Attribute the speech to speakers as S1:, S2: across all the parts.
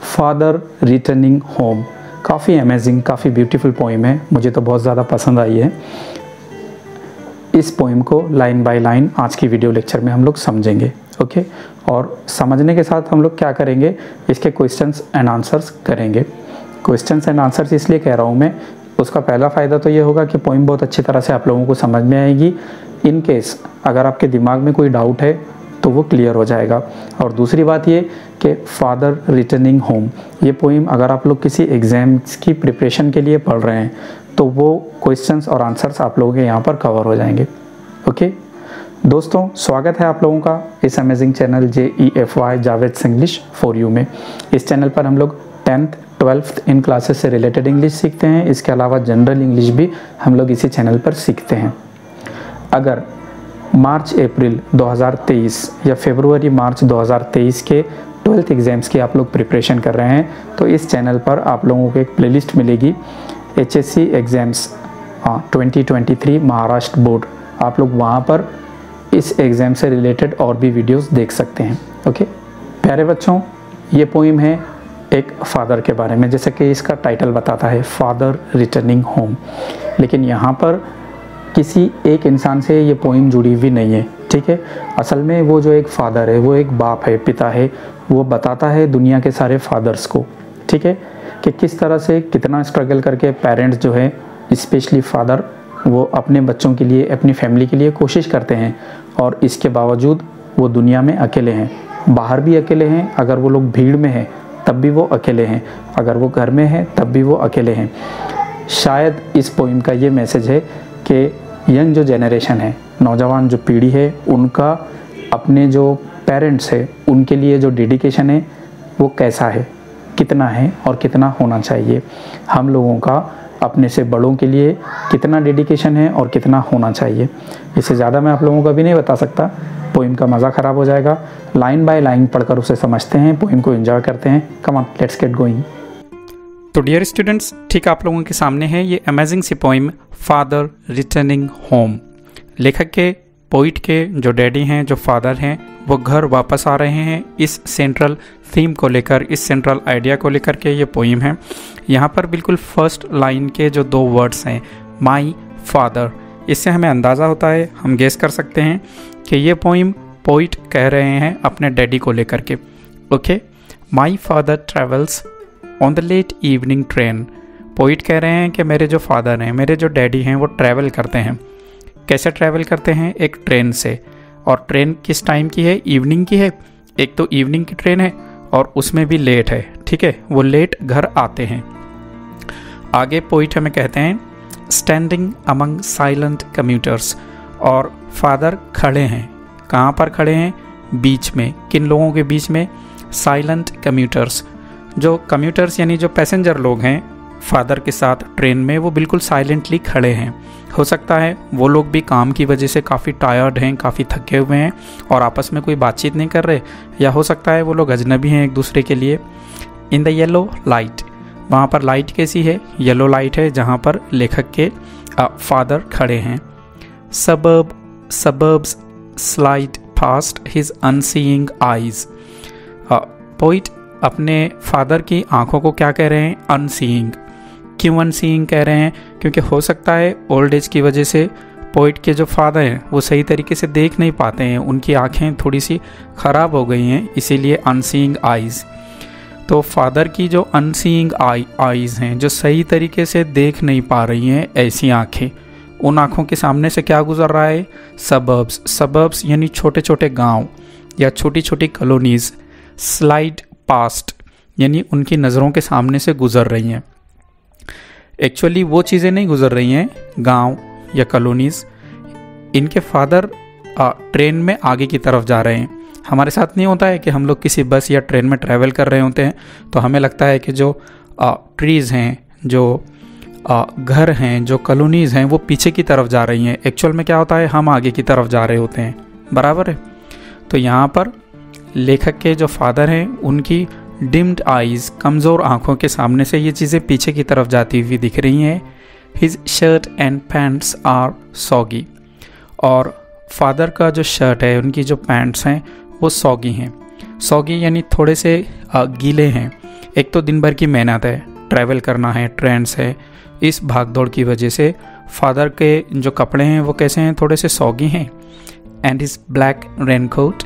S1: Father returning home. काफ़ी amazing, काफ़ी beautiful poem है, मुझे तो बहुत ज़्यादा पसंद आई है। इस पोइम को लाइन बाय लाइन आज की वीडियो लेक्चर में हम लोग समझेंगे, ओके। और समझने के साथ हम लोग क्या करेंगे, इसके क्वेश्चंस एंड आंसर्स करेंगे। क्वेश्चंस एंड आंसर्स इसलिए कह रहा हूँ मैं, उसका पहला फ़ायदा तो ये होगा कि पोइम बहुत अच्छी तरह से आप लोगों को समझ में आएगी। इन केस अगर आपके दिमाग में कोई डाउट है तो वो क्लियर हो जाएगा। और दूसरी बात ये कि फादर रिटर्निंग होम, ये पोइम अगर आप लोग किसी एग्ज़ाम्स की प्रिपरेशन के लिए पढ़ रहे हैं तो वो क्वेश्चंस और आंसर्स आप लोगों के यहाँ पर कवर हो जाएंगे, ओके। दोस्तों, स्वागत है आप लोगों का इस amazing channel JEFY Javed English for you में। इस चैनल पर हम लोग 10th 12th इन क्लासेस से रिलेटेड इंग्लिश सीखते हैं। इसके अलावा जनरल इंग्लिश भी हम लोग इसी चैनल पर सीखते हैं। अगर मार्च अप्रैल 2023 या फरवरी मार्च 2023 के 12th एग्ज़ाम्स की आप लोग प्रिपरेशन कर रहे हैं तो इस चैनल पर आप लोगों को एक प्लेलिस्ट मिलेगी, HSC एग्ज़ाम्स 2023 महाराष्ट्र बोर्ड। आप लोग वहाँ पर इस एग्ज़ाम से रिलेटेड और भी वीडियोस देख सकते हैं, ओके। प्यारे बच्चों, ये पोइम है एक फादर के बारे में, जैसे कि इसका टाइटल बताता है फादर रिटर्निंग होम। लेकिन यहाँ पर किसी एक इंसान से ये पोइम जुड़ी हुई नहीं है, ठीक है। असल में वो जो एक फादर है, वो एक बाप है, पिता है, वो बताता है दुनिया के सारे फादर्स को, ठीक है, कि किस तरह से कितना स्ट्रगल करके पेरेंट्स जो है, स्पेशली फादर, वो अपने बच्चों के लिए, अपनी फैमिली के लिए कोशिश करते हैं और इसके बावजूद वो दुनिया में अकेले हैं। बाहर भी अकेले हैं, अगर वो लोग भीड़ में हैं तब भी वो अकेले हैं, अगर वो घर में हैं तब भी वो अकेले हैं। शायद इस पोइम का ये मैसेज है कि यंग जो जनरेशन है, नौजवान जो पीढ़ी है, उनका अपने जो पेरेंट्स है उनके लिए जो डेडिकेशन है वो कैसा है, कितना है और कितना होना चाहिए। हम लोगों का अपने से बड़ों के लिए कितना डेडिकेशन है और कितना होना चाहिए। इससे ज़्यादा मैं आप लोगों को भी नहीं बता सकता, पोइम का मज़ा ख़राब हो जाएगा। लाइन बाय लाइन पढ़कर उसे समझते हैं, पोइम को एंजॉय करते हैं। Come on, let's get going. तो डियर स्टूडेंट्स, ठीक आप लोगों के सामने है ये अमेजिंग सी पोइम फादर रिटर्निंग होम। लेखक के, पोइट के जो डैडी हैं, जो फादर हैं, वो घर वापस आ रहे हैं। इस सेंट्रल थीम को लेकर, इस सेंट्रल आइडिया को लेकर के ये पोइम है। यहाँ पर बिल्कुल फर्स्ट लाइन के जो 2 वर्ड्स हैं, माई फादर, इससे हमें अंदाज़ा होता है, हम गेस कर सकते हैं कि ये पोइम पोइट कह रहे हैं अपने डैडी को लेकर के, okay. My father travels on the late evening train. Poet कह रहे हैं कि मेरे जो फादर हैं, मेरे जो डैडी हैं, वो ट्रैवल करते हैं। कैसे ट्रैवल करते हैं? एक ट्रेन से। और ट्रेन किस टाइम की है? इवनिंग की है। एक तो इवनिंग की ट्रेन है और उसमें भी लेट है, ठीक है, वो लेट घर आते हैं। आगे पोइट हमें कहते हैं स्टैंडिंग अमंग साइलेंट कम्यूटर्स, और फादर खड़े हैं। कहाँ पर खड़े हैं? बीच में। किन लोगों के बीच में? Silent commuters. जो कम्यूटर्स यानी जो पैसेंजर लोग हैं फादर के साथ ट्रेन में, वो बिल्कुल साइलेंटली खड़े हैं। हो सकता है वो लोग भी काम की वजह से काफ़ी टायर्ड हैं, काफ़ी थके हुए हैं और आपस में कोई बातचीत नहीं कर रहे, या हो सकता है वो लोग अजनबी हैं एक दूसरे के लिए। इन द येलो लाइट, वहाँ पर लाइट कैसी है? येलो लाइट है, जहाँ पर लेखक के फादर खड़े हैं। Suburbs slide past his unseeing eyes. Poet अपने फादर की आंखों को क्या कह रहे हैं? अनसीइंग। क्यों अनसीइंग कह रहे हैं? क्योंकि हो सकता है ओल्ड एज की वजह से पोइट के जो फादर हैं वो सही तरीके से देख नहीं पाते हैं, उनकी आंखें थोड़ी सी ख़राब हो गई हैं, इसीलिए अनसीइंग आइज़। तो फादर की जो अनसीइंग आइज़ हैं, जो सही तरीके से देख नहीं पा रही हैं ऐसी आंखें, उन आँखों के सामने से क्या गुजर रहा है? सबर्ब्स। सबर्ब्स यानी छोटे छोटे गाँव या छोटी छोटी कॉलोनीज़। स्लाइड पास्ट यानी उनकी नज़रों के सामने से गुजर रही हैं। एक्चुअली वो चीज़ें नहीं गुजर रही हैं, गांव या कॉलोनीज़। इनके फादर ट्रेन में आगे की तरफ जा रहे हैं। हमारे साथ नहीं होता है कि हम लोग किसी बस या ट्रेन में ट्रैवल कर रहे होते हैं तो हमें लगता है कि जो ट्रीज़ हैं, जो घर हैं, जो कॉलोनीज़ हैं, वो पीछे की तरफ जा रही हैं। एक्चुअल में क्या होता है, हम आगे की तरफ जा रहे होते हैं, बराबर है। तो यहाँ पर लेखक के जो फादर हैं उनकी डिम्ड आइज़, कमज़ोर आँखों के सामने से ये चीज़ें पीछे की तरफ जाती हुई दिख रही हैं। His shirt and pants are soggy, और फादर का जो शर्ट है, उनकी जो पैंट्स हैं वो सॉगी हैं। सॉगी यानी थोड़े से गीले हैं। एक तो दिन भर की मेहनत है, ट्रैवल करना है, ट्रेन्स है, इस भागदौड़ की वजह से फादर के जो कपड़े हैं वो कैसे हैं, थोड़े से सॉगी हैं। एंड हिज ब्लैक रेनकोट,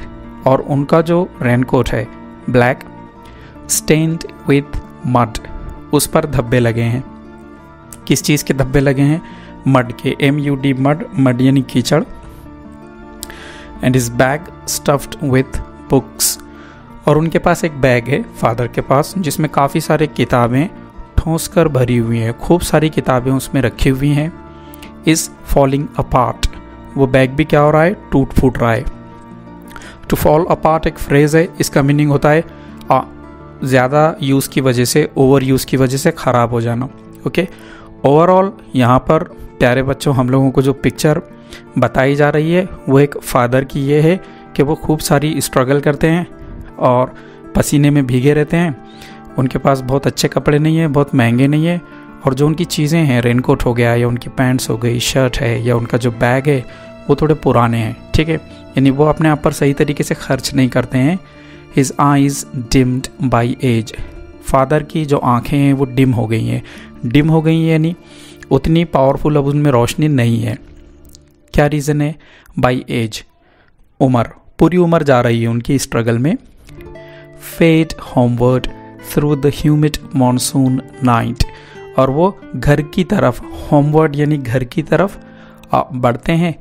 S1: और उनका जो रेनकोट है ब्लैक, स्टेन्ड विथ मड, उस पर धब्बे लगे हैं। किस चीज़ के धब्बे लगे हैं? मड के, MUD मड, मड यानी कीचड़। And his bag stuffed with books, और उनके पास एक बैग है फादर के पास जिसमें काफ़ी सारे किताबें ठोंस कर भरी हुई हैं, खूब सारी किताबें उसमें रखी हुई हैं। इज़ फॉलिंग अपार्ट, वो बैग भी क्या हो रहा है, टूट फूट रहा है। टू फॉल अपार्ट एक फ्रेज़ है, इसका मीनिंग होता है ज़्यादा यूज़ की वजह से, ओवर यूज़ की वजह से ख़राब हो जाना। ओके, ओवरऑल यहाँ पर प्यारे बच्चों हम लोगों को जो पिक्चर बताई जा रही है वो एक फादर की ये है कि वो खूब सारी स्ट्रगल करते हैं और पसीने में भीगे रहते हैं। उनके पास बहुत अच्छे कपड़े नहीं है, बहुत महंगे नहीं है, और जो उनकी चीज़ें हैं, रेनकोट हो गया या उनकी पैंट्स हो गई, शर्ट है या उनका जो बैग है, वो थोड़े पुराने हैं। ठीक है, यानी वो अपने आप पर सही तरीके से खर्च नहीं करते हैं। His eyes dimmed by age, father की जो आँखें हैं वो डिम हो गई हैं। डिम हो गई हैं यानी उतनी पावरफुल अब उनमें रोशनी नहीं है। क्या रीज़न है? बाई एज, उम्र, पूरी उम्र जा रही है उनकी स्ट्रगल में। Fade homeward through the humid monsoon night, और वो घर की तरफ, होमवर्ड यानी घर की तरफ बढ़ते हैं।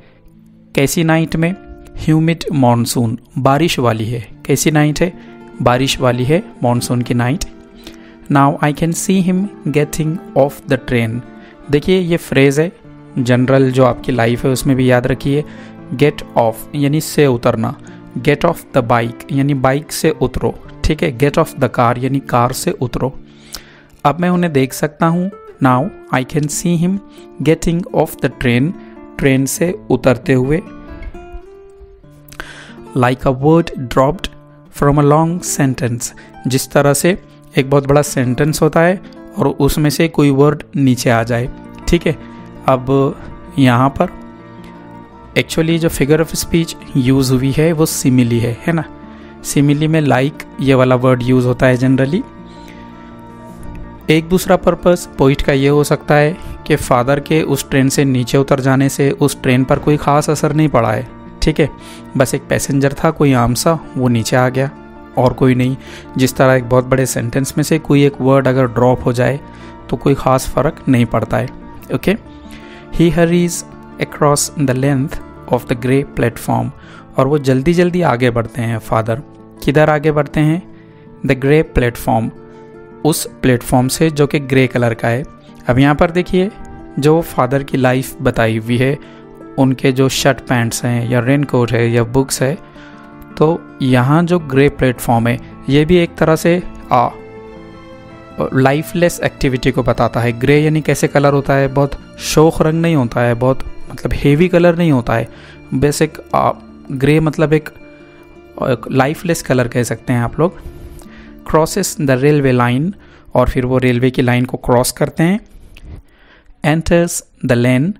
S1: कैसी नाइट में? ह्यूमिड मॉनसून, बारिश वाली है। कैसी नाइट है? बारिश वाली है, मॉनसून की night. Now I can see him getting off the train, देखिए ये फ्रेज़ है, जनरल जो आपकी लाइफ है उसमें भी याद रखिए। गेट ऑफ यानी से उतरना, गेट ऑफ द बाइक यानी बाइक से उतरो। ठीक है, गेट ऑफ द कार यानी कार से उतरो। अब मैं उन्हें देख सकता हूँ। Now I can see him getting off the train, train से उतरते हुए। Like a word dropped from a long sentence, जिस तरह से एक बहुत बड़ा सेंटेंस होता है और उसमें से कोई वर्ड नीचे आ जाए। ठीक है, अब यहाँ पर एक्चुअली जो फिगर ऑफ स्पीच यूज़ हुई है वो सिमिली है ना। सिमिली में लाइक ये वाला वर्ड यूज़ होता है जनरली। एक दूसरा पर्पस पोइट का ये हो सकता है कि फादर के उस ट्रेन से नीचे उतर जाने से उस ट्रेन पर कोई ख़ास असर नहीं पड़ा है। ठीक है, बस एक पैसेंजर था कोई आम सा, वो नीचे आ गया और कोई नहीं। जिस तरह एक बहुत बड़े सेंटेंस में से कोई एक वर्ड अगर ड्रॉप हो जाए तो कोई ख़ास फ़र्क नहीं पड़ता है। Okay, he hurries across the length of the grey platform, और वो जल्दी जल्दी आगे बढ़ते हैं फादर। किधर आगे बढ़ते हैं? द ग्रे प्लेटफॉर्म, उस प्लेटफॉर्म से जो कि ग्रे कलर का है। अब यहाँ पर देखिए जो फादर की लाइफ बताई हुई है, उनके जो शर्ट पैंट्स हैं या रेनकोट है या बुक्स है, तो यहाँ जो ग्रे प्लेटफॉर्म है ये भी एक तरह से लाइफलेस एक्टिविटी को बताता है। ग्रे यानी कैसे कलर होता है? बहुत शोख रंग नहीं होता है, बहुत मतलब हेवी कलर नहीं होता है। बेसिक ग्रे मतलब एक लाइफलेस कलर कह सकते हैं आप लोग। क्रॉसेस द रेलवे लाइन, और फिर वो रेलवे की लाइन को क्रॉस करते हैं। एंटर्स द लेन,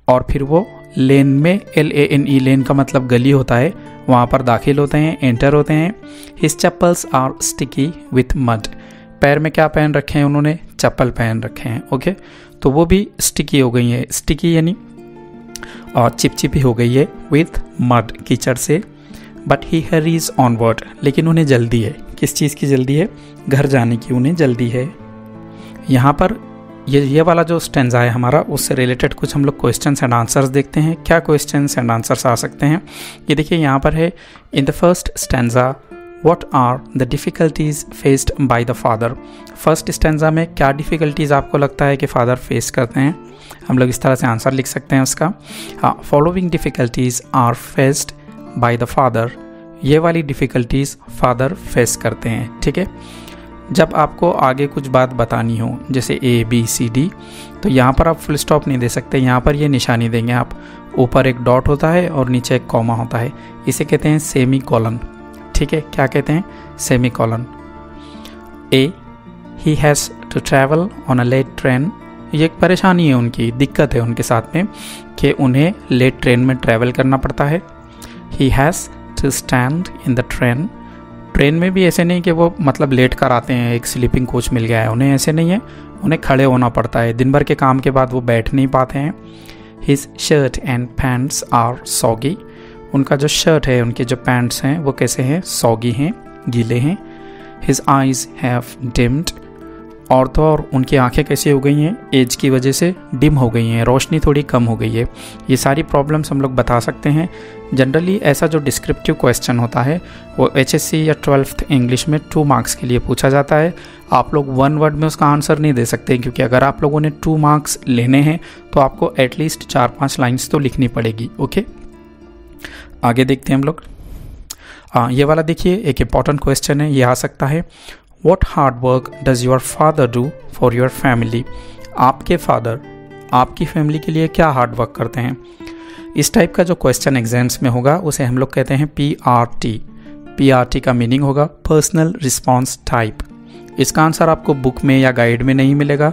S1: और फिर वो लेन में, LANE लेन का मतलब गली होता है, वहाँ पर दाखिल होते हैं, एंटर होते हैं। His chappals are sticky with mud, पैर में क्या पहन रखे हैं उन्होंने? चप्पल पहन रखे हैं। ओके, तो वो भी स्टिकी हो गई है। स्टिकी यानी और चिपचिपी हो गई है विथ मड, कीचड़ से। बट ही हरीज ऑनवर्ड, लेकिन उन्हें जल्दी है। किस चीज़ की जल्दी है? घर जाने की उन्हें जल्दी है। यहाँ पर ये वाला जो स्टेंजा है हमारा, उससे रिलेटेड कुछ हम लोग क्वेश्चंस एंड आंसर्स देखते हैं। क्या क्वेश्चंस एंड आंसर्स आ सकते हैं? ये देखिए यहाँ पर है, in the first stanza what are the difficulties faced by the father. First stanza में क्या डिफ़िकल्टीज़ आपको लगता है कि फादर फेस करते हैं? हम लोग इस तरह से आंसर लिख सकते हैं उसका। हाँ, following difficulties are faced by the father, ये वाली डिफ़िकल्टीज़ फादर फेस करते हैं। ठीक है, जब आपको आगे कुछ बात बतानी हो जैसे ABCD, तो यहाँ पर आप फुल स्टॉप नहीं दे सकते, यहाँ पर ये निशानी देंगे आप। ऊपर एक डॉट होता है और नीचे एक कॉमा होता है, इसे कहते हैं सेमी कॉलन। ठीक है, क्या कहते हैं? Semi colon. A, he has to travel on a late train, ये एक परेशानी है उनकी, दिक्कत है उनके साथ में कि उन्हें लेट ट्रेन में ट्रैवल करना पड़ता है। He has to stand in the train train में भी ऐसे नहीं कि वो मतलब लेट कर आते हैं, एक स्लीपिंग कोच मिल गया है उन्हें, ऐसे नहीं है, उन्हें खड़े होना पड़ता है। दिन भर के काम के बाद वो बैठ नहीं पाते हैं। His shirt and pants are soggy, उनका जो शर्ट है, उनके जो पैंट्स हैं वो कैसे हैं, सॉगी हैं, गीले हैं। हिज आइज हैव डिम्ड, और तो और उनकी आंखें कैसी हो गई हैं, एज की वजह से डिम हो गई हैं, रोशनी थोड़ी कम हो गई है। ये सारी प्रॉब्लम्स हम लोग बता सकते हैं। जनरली ऐसा जो डिस्क्रिप्टिव क्वेश्चन होता है वो एचएससी या 12th इंग्लिश में 2 मार्क्स के लिए पूछा जाता है। आप लोग 1 वर्ड में उसका आंसर नहीं दे सकते, क्योंकि अगर आप लोगों ने 2 मार्क्स लेने हैं तो आपको एटलीस्ट 4-5 लाइन्स तो लिखनी पड़ेगी। ओके, आगे देखते हैं हम लोग। ये वाला देखिए, एक इम्पॉर्टेंट क्वेश्चन है, ये आ सकता है। What hard work does your father do for your family? आपके फादर आपकी फैमिली के लिए क्या हार्ड वर्क करते हैं? इस टाइप का जो क्वेश्चन एग्जाम्स में होगा उसे हम लोग कहते हैं PRT। PRT का मीनिंग होगा पर्सनल रिस्पॉन्स टाइप। इसका आंसर आपको बुक में या गाइड में नहीं मिलेगा।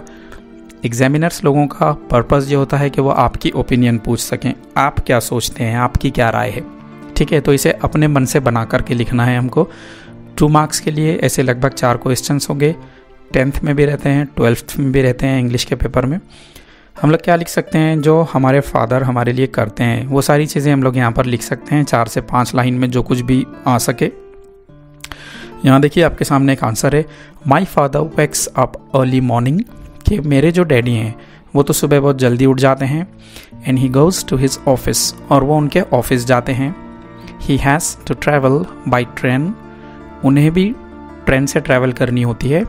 S1: एग्जामिनर्स लोगों का पर्पस ये होता है कि वो आपकी ओपिनियन पूछ सकें, आप क्या सोचते हैं, आपकी क्या राय है। ठीक है, तो इसे अपने मन से बना करके लिखना है हमको। 2 मार्क्स के लिए ऐसे लगभग 4 क्वेश्चंस होंगे। 10th में भी रहते हैं, 12th में भी रहते हैं इंग्लिश के पेपर में। हम लोग क्या लिख सकते हैं, जो हमारे फादर हमारे लिए करते हैं वो सारी चीज़ें हम लोग यहाँ पर लिख सकते हैं, 4 से 5 लाइन में जो कुछ भी आ सके। यहाँ देखिए आपके सामने एक आंसर है, my father wakes up early morning, कि मेरे जो डैडी हैं वो तो सुबह बहुत जल्दी उठ जाते हैं। And he goes to his office, और वो उनके ऑफिस जाते हैं। He has to travel by train, उन्हें भी ट्रेन से ट्रैवल करनी होती है।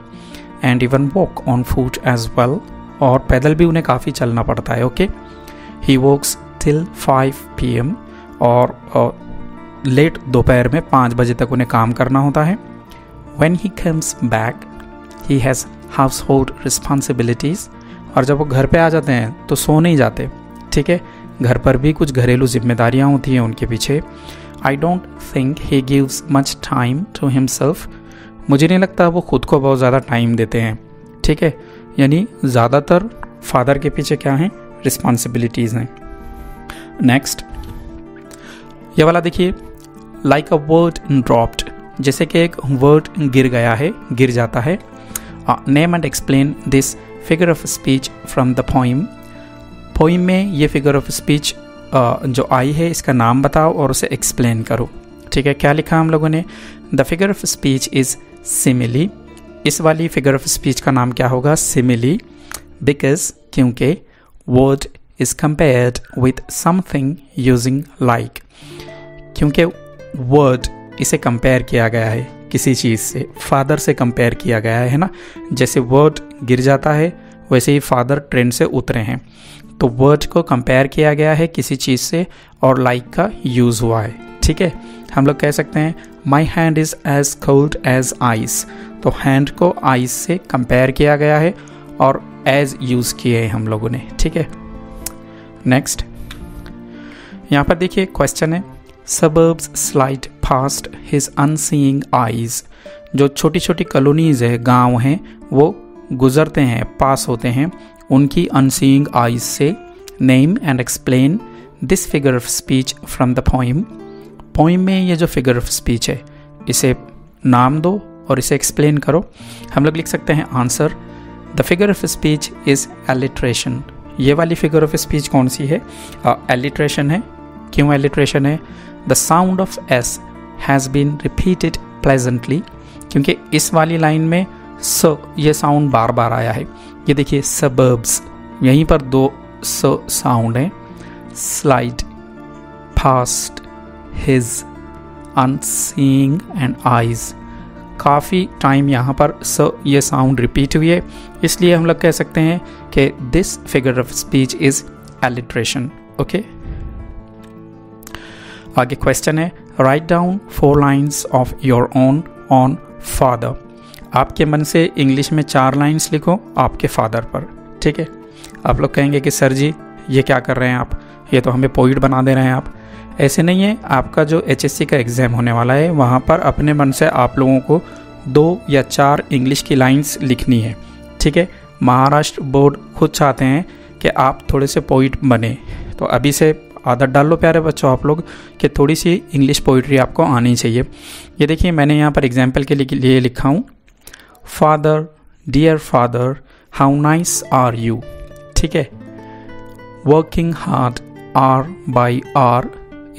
S1: And even walk on foot as well, और पैदल भी उन्हें काफ़ी चलना पड़ता है। Okay, he works till 5 PM, और लेट दोपहर में 5 बजे तक उन्हें काम करना होता है। When he comes back he has house hold responsibilities, और जब वो घर पे आ जाते हैं तो सो नहीं जाते। ठीक है, घर पर भी कुछ घरेलू जिम्मेदारियाँ होती हैं उनके पीछे। I don't think he gives much time to himself, मुझे नहीं लगता वो खुद को बहुत ज़्यादा टाइम देते हैं। ठीक है, यानी ज़्यादातर फादर के पीछे क्या हैं, रिस्पॉन्सिबिलिटीज़ हैं। नेक्स्ट, ये वाला देखिए, लाइक अ वर्ड ड्रॉप्ड, जैसे कि एक वर्ड गिर गया है, गिर जाता है। Name and explain this figure of speech from the poem. Poem में ये फिगर ऑफ स्पीच जो आई है इसका नाम बताओ और उसे एक्सप्लेन करो। ठीक है, क्या लिखा हम लोगों ने, the figure of speech is simile. इस वाली फिगर ऑफ स्पीच का नाम क्या होगा, सिमिली, बिकॉज क्योंकि word is compared with something using like, क्योंकि वर्ड इसे कंपेयर किया गया है किसी चीज़ से, फादर से कंपेयर किया गया है ना। जैसे वर्ड गिर जाता है वैसे ही फादर ट्रेन से उतरे हैं, तो वर्ड को कंपेयर किया गया है किसी चीज़ से और लाइक का यूज़ हुआ है। ठीक है, हम लोग कह सकते हैं my hand is as cold as ice, तो हैंड को आइस से कंपेयर किया गया है और एज यूज़ किए हैं हम लोगों ने। ठीक है, नेक्स्ट, यहाँ पर देखिए क्वेश्चन है, suburbs slide past his unseeing eyes, जो छोटी छोटी कॉलोनीज है, गांव हैं, वो गुजरते हैं, पास होते हैं उनकी अनसीइंग आइज से। Name and explain this figure of speech from the poem. Poem में ये जो फिगर ऑफ स्पीच है इसे नाम दो और इसे एक्सप्लेन करो। हम लोग लिख सकते हैं answer, the figure of speech is alliteration. ये वाली फिगर ऑफ स्पीच कौन सी है, एलिट्रेशन है। क्यों एलिट्रेशन है, the sound of S has been repeated pleasantly, क्योंकि इस वाली लाइन में स ये साउंड बार बार आया है। ये देखिए सबर्ब्स, यहीं पर 2 स साउंड है। Slide, past, his, unseeing and eyes, काफ़ी टाइम यहाँ पर स ये साउंड रिपीट हुई है, इसलिए हम लोग कह सकते हैं कि this figure of speech is alliteration. Okay, आगे क्वेश्चन है, write down 4 lines of your own on father. आपके मन से इंग्लिश में 4 लाइन्स लिखो आपके फादर पर। ठीक है, आप लोग कहेंगे कि सर जी ये क्या कर रहे हैं आप, ये तो हमें पोइट बना दे रहे हैं आप। ऐसे नहीं है, आपका जो एचएससी का एग्ज़ाम होने वाला है वहाँ पर अपने मन से आप लोगों को 2 या 4 इंग्लिश की लाइन्स लिखनी है। ठीक है, महाराष्ट्र बोर्ड खुद चाहते हैं कि आप थोड़े से पोइट बने, तो अभी से आदत डाल लो प्यारे बच्चों आप लोग कि थोड़ी सी इंग्लिश पोइट्री आपको आनी चाहिए। ये देखिए मैंने यहाँ पर एग्जाम्पल के लिए लिखा हूँ, father, dear father, how nice are you. ठीक है, working hard, hour by hour,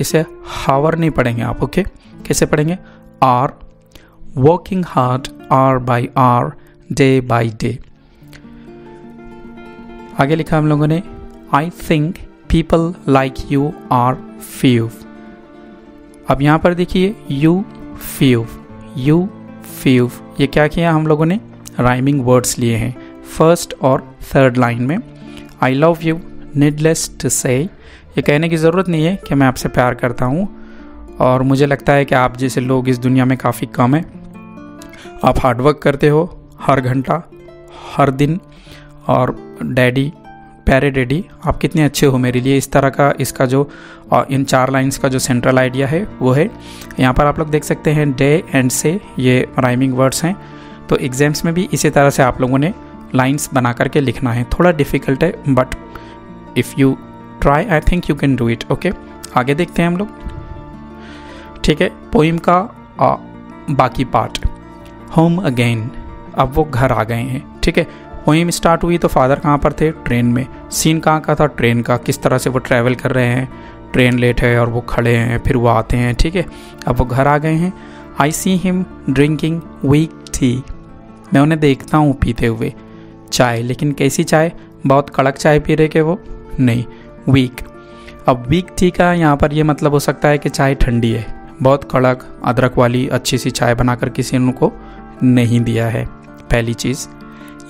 S1: इसे हावर नहीं पढ़ेंगे आप, ओके। कैसे पढ़ेंगे? Hour, working hard, hour by hour, day by day. आगे लिखा हम लोगों ने, I think people like you are few. अब यहाँ पर देखिए यू फ्यू, यू फ्यू, ये क्या किया हम लोगों ने? राइमिंग वर्ड्स लिए हैं फर्स्ट और थर्ड लाइन में। I love you, needless to say, ये कहने की ज़रूरत नहीं है कि मैं आपसे प्यार करता हूँ, और मुझे लगता है कि आप जैसे लोग इस दुनिया में काफ़ी कम हैं। आप हार्डवर्क करते हो हर घंटा हर दिन, और डैडी, प्यारे डैडी आप कितने अच्छे हो मेरे लिए, इस तरह का इसका जो इन 4 लाइंस का जो सेंट्रल आइडिया है वो है। यहाँ पर आप लोग देख सकते हैं डे एंड से, ये राइमिंग वर्ड्स हैं। तो एग्जाम्स में भी इसी तरह से आप लोगों ने लाइंस बना करके लिखना है। थोड़ा डिफ़िकल्ट है but if you try I think you can do it, okay. आगे देखते हैं हम लोग। ठीक है, पोइम का बाकी पार्ट, होम अगेन, अब वो घर आ गए हैं। ठीक है, पोइम स्टार्ट हुई तो फादर कहाँ पर थे? ट्रेन में। सीन कहाँ का था? ट्रेन का, किस तरह से वो ट्रैवल कर रहे हैं, ट्रेन लेट है और वो खड़े हैं, फिर वो आते हैं। ठीक है, अब वो घर आ गए हैं। I see him drinking weak tea, मैं उन्हें देखता हूँ पीते हुए चाय, लेकिन कैसी चाय? बहुत कड़क चाय पी रहे के वो? नहीं, वीक। अब वीक टी का यहाँ पर ये मतलब हो सकता है कि चाय ठंडी है, बहुत कड़क अदरक वाली अच्छी सी चाय बनाकर किसी ने उनको नहीं दिया है, पहली चीज़।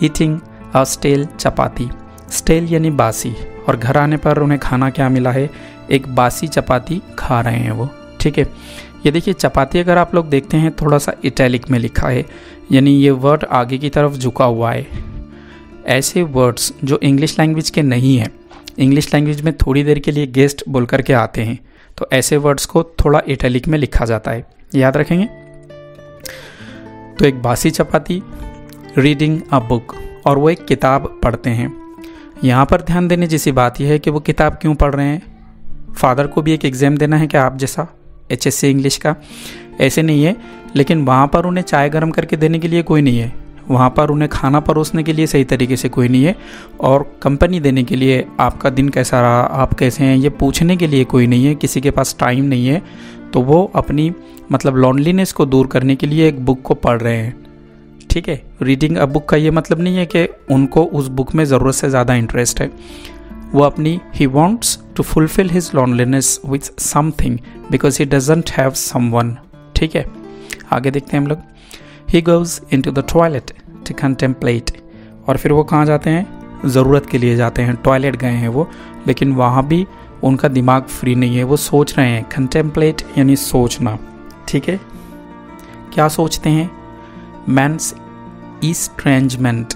S1: Eating a stale chapati, stale यानी बासी, और घर आने पर उन्हें खाना क्या मिला है? एक बासी चपाती खा रहे हैं वो। ठीक है, ये देखिए चपाती अगर आप लोग देखते हैं थोड़ा सा इटैलिक में लिखा है, यानी ये वर्ड आगे की तरफ झुका हुआ है। ऐसे वर्ड्स जो इंग्लिश लैंग्वेज के नहीं हैं, इंग्लिश लैंग्वेज में थोड़ी देर के लिए गेस्ट बोल करके आते हैं, तो ऐसे वर्ड्स को थोड़ा इटैलिक में लिखा जाता है, याद रखेंगे। तो एक बासी चपाती, रीडिंग अ बुक, और वो एक किताब पढ़ते हैं। यहाँ पर ध्यान देने जैसी बात यह है कि वो किताब क्यों पढ़ रहे हैं? फादर को भी एक एग्ज़ाम देना है क्या आप जैसा, HSC इंग्लिश का? ऐसे नहीं है, लेकिन वहाँ पर उन्हें चाय गर्म करके देने के लिए कोई नहीं है, वहाँ पर उन्हें खाना परोसने के लिए सही तरीके से कोई नहीं है, और कंपनी देने के लिए आपका दिन कैसा रहा, आप कैसे हैं, ये पूछने के लिए कोई नहीं है, किसी के पास टाइम नहीं है। तो वो अपनी मतलब लॉनलीनेस को दूर करने के लिए एक बुक को पढ़ रहे हैं। ठीक है, रीडिंग अ बुक का ये मतलब नहीं है कि उनको उस बुक में ज़रूरत से ज़्यादा इंटरेस्ट है, वो अपनी he wants to fulfil his loneliness with something because he doesn't have someone. ठीक है, आगे देखते हैं हम लोग। He goes into the toilet to contemplate, और फिर वो कहाँ जाते हैं? ज़रूरत के लिए जाते हैं, टॉयलेट गए हैं वो, लेकिन वहाँ भी उनका दिमाग फ्री नहीं है, वो सोच रहे हैं। कंटेम्पलेट यानी सोचना। ठीक है, क्या सोचते हैं? मैंस इस्ट्रेंजमेंट,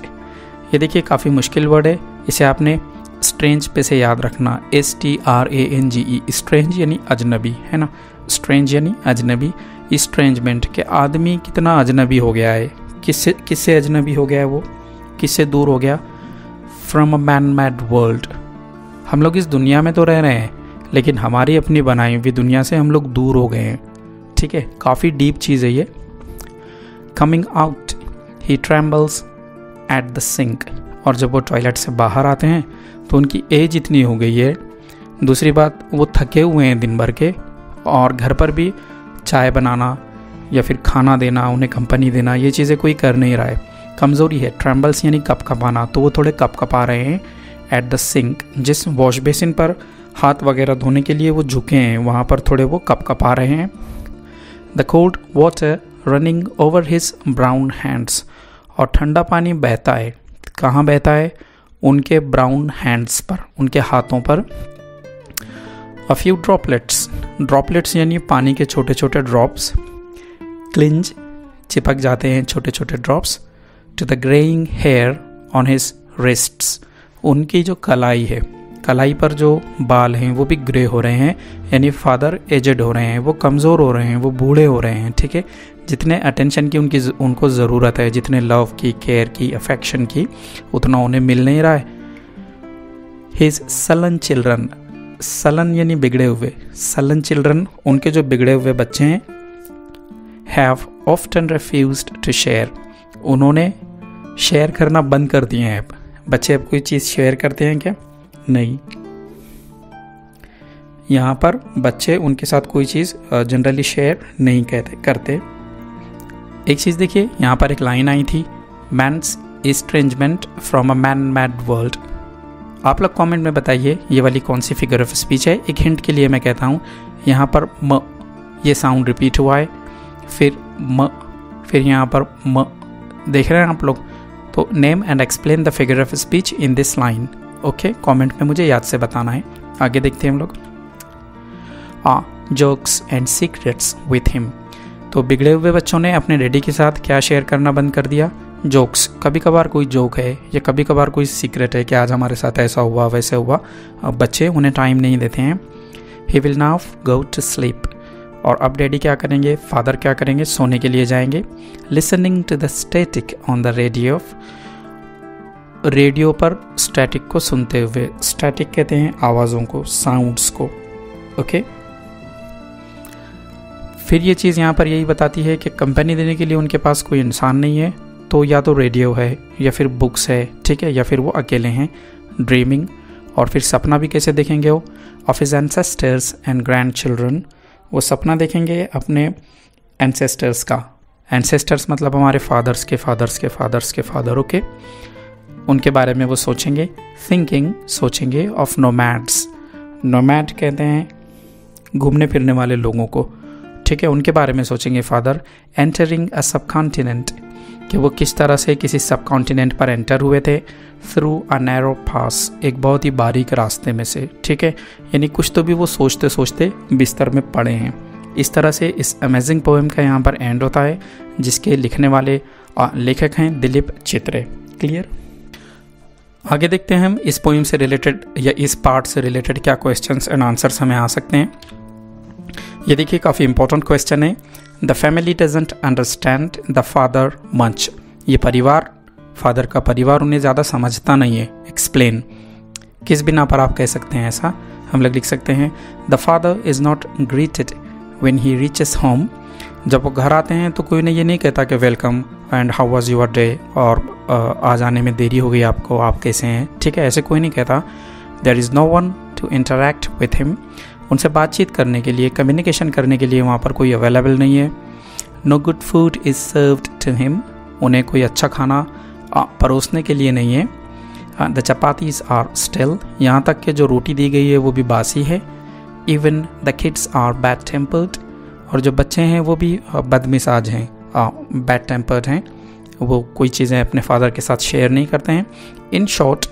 S1: ये देखिए काफ़ी मुश्किल वर्ड है, इसे आपने स्ट्रेंज पे से याद रखना, STRANGE, स्ट्रेंज यानी अजनबी, है ना, स्ट्रेंज यानी अजनबी। इस्ट्रेंजमेंट के आदमी कितना अजनबी हो गया है, किससे अजनबी हो गया है वो, किससे दूर हो गया? From a man made world, हम लोग इस दुनिया में तो रह रहे हैं लेकिन हमारी अपनी बनाई हुई दुनिया से हम लोग दूर हो गए हैं। ठीक है, काफ़ी डीप चीज़ है ये। Coming out he trembles at the sink, और जब वो टॉयलेट से बाहर आते हैं तो उनकी एज इतनी हो गई है। दूसरी बात, वो थके हुए हैं दिन भर के, और घर पर भी चाय बनाना या फिर खाना देना, उन्हें कंपनी देना, ये चीज़ें कोई कर नहीं रहा है, कमज़ोरी है। ट्रेम्बल्स यानी कपकपाना, तो वो थोड़े कपकपा रहे हैं। एट द सिंक, जिस वॉश बेसिन पर हाथ वगैरह धोने के लिए वो झुके हैं, वहाँ पर थोड़े वो कपकपा रहे हैं। The cold water running over his brown hands, और ठंडा पानी बहता है, कहाँ बहता है? उनके ब्राउन हैंड्स पर, उनके हाथों पर। अ फ्यू ड्रॉपलेट्स, ड्रॉपलेट्स यानी पानी के छोटे छोटे ड्रॉप्स, क्लिंज चिपक जाते हैं छोटे छोटे drops, to the greying hair on his wrists, उनकी जो कलाई है, कलाई पर जो बाल हैं वो भी ग्रे हो रहे हैं, यानी फादर एजेड हो रहे हैं, वो कमज़ोर हो रहे हैं, वो बूढ़े हो रहे हैं। ठीक है, जितने अटेंशन की उनको ज़रूरत है, जितने लव की, केयर की, अफेक्शन की, उतना उन्हें मिल नहीं रहा है। हिज सलन चिल्ड्रन, सलन यानी बिगड़े हुए, सलन चिल्ड्रन उनके जो बिगड़े हुए बच्चे हैं, have often refused to share, उन्होंने शेयर करना बंद कर दिए हैं। बच्चे अब कोई चीज़ शेयर करते हैं क्या? नहीं। यहाँ पर बच्चे उनके साथ कोई चीज़ जनरली शेयर नहीं करते। एक चीज़ देखिए, यहाँ पर एक लाइन आई थी, man's estrangement from a man mad world. आप लोग कमेंट में बताइए ये वाली कौन सी फिगर ऑफ स्पीच है। एक हिंट के लिए मैं कहता हूँ, यहाँ पर म ये साउंड रिपीट हुआ है, फिर म, फिर यहाँ पर म, देख रहे हैं आप लोग। तो name and explain the figure of speech in this line. Okay, comment में मुझे याद से बताना है। आगे देखते हैं हम लोग। Jokes and secrets with him, तो बिगड़े हुए बच्चों ने अपने डैडी के साथ क्या शेयर करना बंद कर दिया? जोक्स। कभी कभार कोई जोक है या कभी कभार कोई सीक्रेट है कि आज हमारे साथ ऐसा हुआ वैसे हुआ, अब बच्चे उन्हें टाइम नहीं देते हैं। He will now go to sleep, और अब डैडी क्या करेंगे, फादर क्या करेंगे, सोने के लिए जाएंगे। Listening to the static on the radio, radio पर स्टैटिक को सुनते हुए। स्टैटिक कहते हैं आवाज़ों को, साउंड्स को। ओके, फिर ये चीज़ यहाँ पर यही बताती है कि कंपनी देने के लिए उनके पास कोई इंसान नहीं है, तो या तो रेडियो है या फिर बुक्स है, ठीक है, या फिर वो अकेले हैं। ड्रीमिंग, और फिर सपना भी कैसे देखेंगे वो? Of his ancestors and grand children, वो सपना देखेंगे अपने एंसेस्टर्स का। एंसेस्टर्स मतलब हमारे फादर्स के फादर्स के फादर्स के फादर। ओके, उनके बारे में वो सोचेंगे। थिंकिंग, सोचेंगे ऑफ नोमैड्स, नोमैड कहते हैं घूमने फिरने वाले लोगों को, ठीक है, उनके बारे में सोचेंगे फादर। एंटरिंग अ सब कॉन्टिनेंट, कि वो किस तरह से किसी सब कॉन्टिनेंट पर एंटर हुए थे। थ्रू अ नैरो पास, एक बहुत ही बारीक रास्ते में से, ठीक है, यानी कुछ तो भी वो सोचते सोचते बिस्तर में पड़े हैं। इस तरह से इस अमेजिंग पोएम का यहाँ पर एंड होता है, जिसके लिखने वाले लेखक हैं दिलीप चित्रे। क्लियर? आगे देखते हैं हम इस पोएम से रिलेटेड या इस पार्ट से रिलेटेड क्या क्वेश्चंस एंड आंसर्स हमें आ सकते हैं। ये देखिए, काफ़ी इंपॉर्टेंट क्वेश्चन है। The family doesn't understand the father much, ये परिवार, फादर का परिवार उन्हें ज़्यादा समझता नहीं है। एक्सप्लेन, किस बिना पर आप कह सकते हैं ऐसा? हम लोग लिख सकते हैं the father is not greeted when he reaches home, जब वो घर आते हैं तो कोई ने ये नहीं कहता कि welcome and how was your day, और आज आने में देरी हो गई आपको, आप कैसे हैं, ठीक है, ऐसे कोई नहीं कहता। There is no one to interact with him, उनसे बातचीत करने के लिए, कम्युनिकेशन करने के लिए वहाँ पर कोई अवेलेबल नहीं है। No good food is served to him, उन्हें कोई अच्छा खाना परोसने के लिए नहीं है। द चपातीज आर स्टिल, यहाँ तक कि जो रोटी दी गई है वो भी बासी है। Even the kids are bad tempered, और जो बच्चे हैं वो भी बदमिजाज हैं, बैड टेम्पर्ड हैं, वो कोई चीज़ें अपने फादर के साथ शेयर नहीं करते हैं। In short,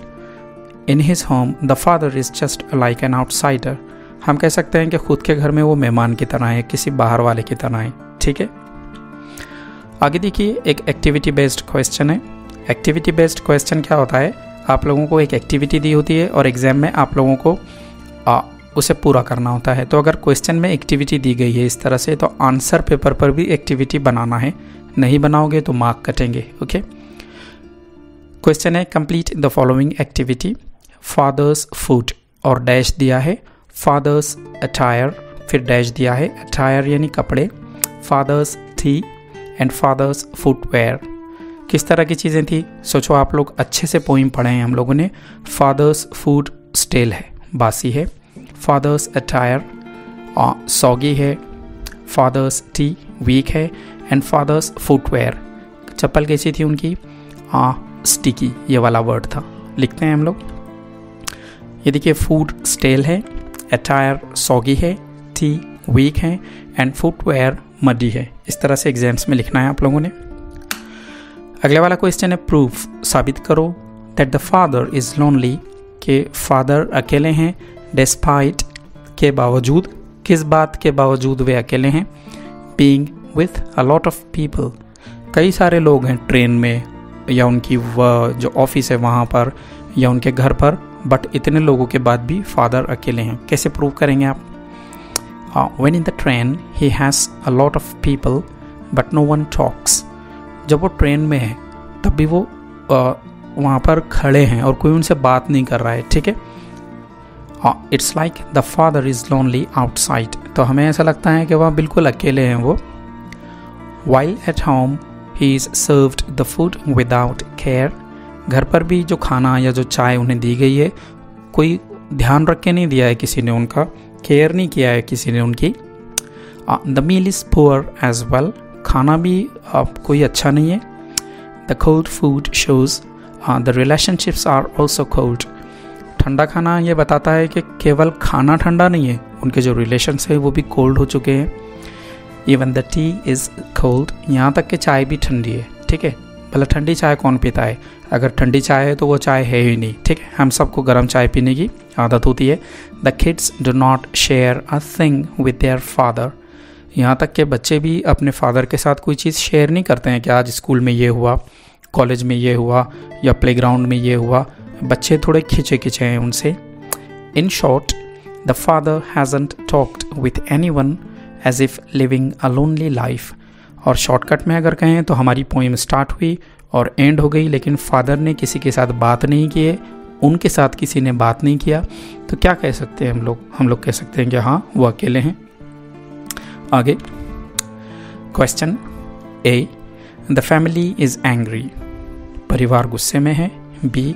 S1: in his home the father is just like an outsider, हम कह सकते हैं कि खुद के घर में वो मेहमान की तरह है, किसी बाहर वाले की तरह है, ठीक है। आगे देखिए, एक एक्टिविटी बेस्ड क्वेश्चन है। एक्टिविटी बेस्ड क्वेश्चन क्या होता है? आप लोगों को एक एक्टिविटी दी होती है और एग्जाम में आप लोगों को उसे पूरा करना होता है। तो अगर क्वेश्चन में एक्टिविटी दी गई है इस तरह से, तो आंसर पेपर पर भी एक्टिविटी बनाना है, नहीं बनाओगे तो मार्क कटेंगे। ओके, क्वेश्चन है complete the following activity. Father's food, और डैश दिया है फादर्स अटायर, फिर डैश दिया है अटायर यानी कपड़े, father's tea and father's footwear. किस तरह की चीज़ें थी? सोचो, आप लोग अच्छे से पोइम पढ़े हैं हम लोगों ने। फादर्स फूड स्टेल है, बासी है। फादर्स अटायर सॉगी है। फादर्स टी वीक है। एंड फादर्स फुटवेयर, चप्पल कैसी थी उनकी? स्टिकी, ये वाला वर्ड था। लिखते हैं हम लोग। ये देखिए, फूड स्टेल है, अटायर सॉगी है, टी वीक है, एंड फुटवेयर मडी है। इस तरह से एग्जाम्स में लिखना है आप लोगों ने। अगले वाला क्वेश्चन है प्रूफ, साबित करो that the father is lonely, के फादर अकेले हैं। डिस्पाइट, के बावजूद, किस बात के बावजूद वे अकेले हैं। Being with a lot of people, कई सारे लोग हैं ट्रेन में या उनकी जो ऑफिस है वहाँ पर या उनके घर पर, बट इतने लोगों के बाद भी फादर अकेले हैं। कैसे प्रूव करेंगे आप? When in the train he has a lot of people but no one talks, जब वो ट्रेन में है तब भी वो वहाँ पर खड़े हैं और कोई उनसे बात नहीं कर रहा है, ठीक है। It's like the father is lonely outside, तो हमें ऐसा लगता है कि वह बिल्कुल अकेले हैं वो। While at home he is served the food without care, घर पर भी जो खाना या जो चाय उन्हें दी गई है कोई ध्यान रख के नहीं दिया है किसी ने, उनका केयर नहीं किया है किसी ने उनकी। The meal is poor as well, खाना भी कोई अच्छा नहीं है। The cold food shows the relationships are also cold, ठंडा खाना ये बताता है कि केवल खाना ठंडा नहीं है, उनके जो रिलेशन्स है वो भी कोल्ड हो चुके हैं। Even the T is cold, यहाँ तक कि चाय भी ठंडी है, ठीक है। भला ठंडी चाय कौन पीता है, अगर ठंडी चाय है तो वो चाय है ही नहीं, ठीक है। हम सबको गर्म चाय पीने की आदत होती है। The kids do not share a thing with their father, यहाँ तक कि बच्चे भी अपने फादर के साथ कोई चीज़ शेयर नहीं करते हैं कि आज स्कूल में ये हुआ, कॉलेज में ये हुआ या प्लेग्राउंड में ये हुआ, बच्चे थोड़े खिंचे खिंचे हैं उनसे। In short the father hasn't talked with anyone as if living a lonely life, और शॉर्टकट में अगर कहें तो हमारी पोइम स्टार्ट हुई और एंड हो गई, लेकिन फादर ने किसी के साथ बात नहीं की है, उनके साथ किसी ने बात नहीं किया, तो क्या कह सकते हैं हम लोग कह सकते हैं कि हाँ वो अकेले हैं। आगे question A, the family is angry, परिवार गुस्से में है। B,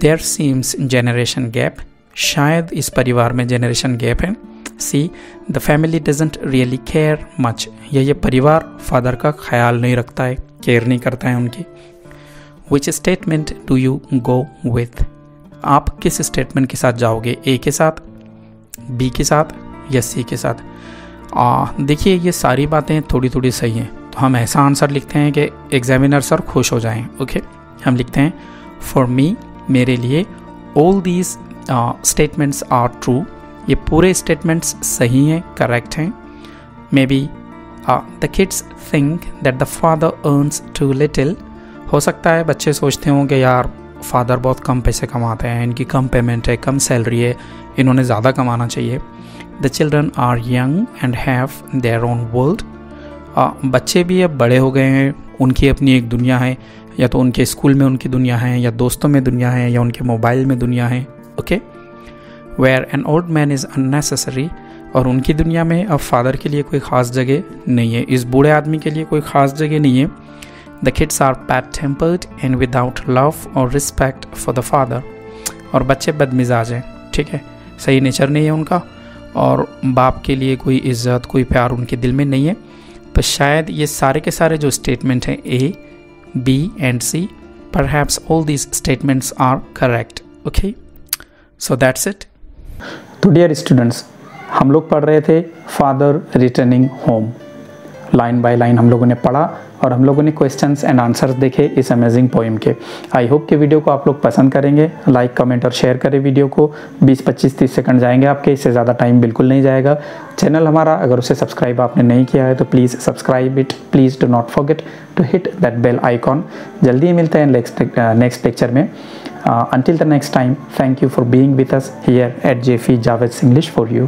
S1: there seems generation gap, शायद इस परिवार में जनरेशन गैप है। C, the family doesn't really care much, ये परिवार फादर का ख्याल नहीं रखता है, केयर नहीं करता है उनकी। Which statement do you go with, आप किस स्टेटमेंट के साथ जाओगे, ए के साथ, बी के साथ या सी के साथ। देखिए ये सारी बातें थोड़ी थोड़ी सही हैं, तो हम ऐसा आंसर लिखते हैं कि एग्जामिनर सर खुश हो जाएं। ओके, हम लिखते हैं फॉर मी, मेरे लिए, all these statements are true, ये पूरे स्टेटमेंट्स सही हैं, करेक्ट हैं। Maybe the kids think that the father earns too little, हो सकता है बच्चे सोचते हों कि यार फादर बहुत कम पैसे कमाते हैं, इनकी कम पेमेंट है, कम सैलरी है, इन्होंने ज़्यादा कमाना चाहिए। The children are young and have their own world, बच्चे भी अब बड़े हो गए हैं, उनकी अपनी एक दुनिया है, या तो उनके स्कूल में उनकी दुनिया है, या दोस्तों में दुनिया है, या उनके मोबाइल में दुनिया है। Okay, where an old man is unnecessary, और उनकी दुनिया में अब फादर के लिए कोई ख़ास जगह नहीं है, इस बूढ़े आदमी के लिए कोई ख़ास जगह नहीं है। The kids are bad tempered and without love और रिस्पेक्ट फॉर द फादर, और बच्चे बदमिजाज हैं, ठीक है, सही नेचर नहीं है उनका, और बाप के लिए कोई इज़्ज़त कोई प्यार उनके दिल में नहीं है। तो शायद ये सारे के सारे जो स्टेटमेंट हैं A, B and C, perhaps all these statements are correct. Okay, so that's it.
S2: तो डियर स्टूडेंट्स, हम लोग पढ़ रहे थे father returning home, line by line हम लोगों ने पढ़ा और हम लोगों ने क्वेश्चंस एंड आंसर्स देखे इस अमेजिंग पोइम के। आई होप कि वीडियो को आप लोग पसंद करेंगे। लाइक, कमेंट और शेयर करें वीडियो को। 20, 25, 30 सेकंड जाएंगे आपके, इससे ज़्यादा टाइम बिल्कुल नहीं जाएगा। चैनल हमारा अगर उसे सब्सक्राइब आपने नहीं किया है तो please subscribe it, please do not forget to hit that bell icon. जल्दी ही मिलते हैं नेक्स्ट लेक्चर में। Until the next time, thank you for being with us here at JFE Javeds English for You.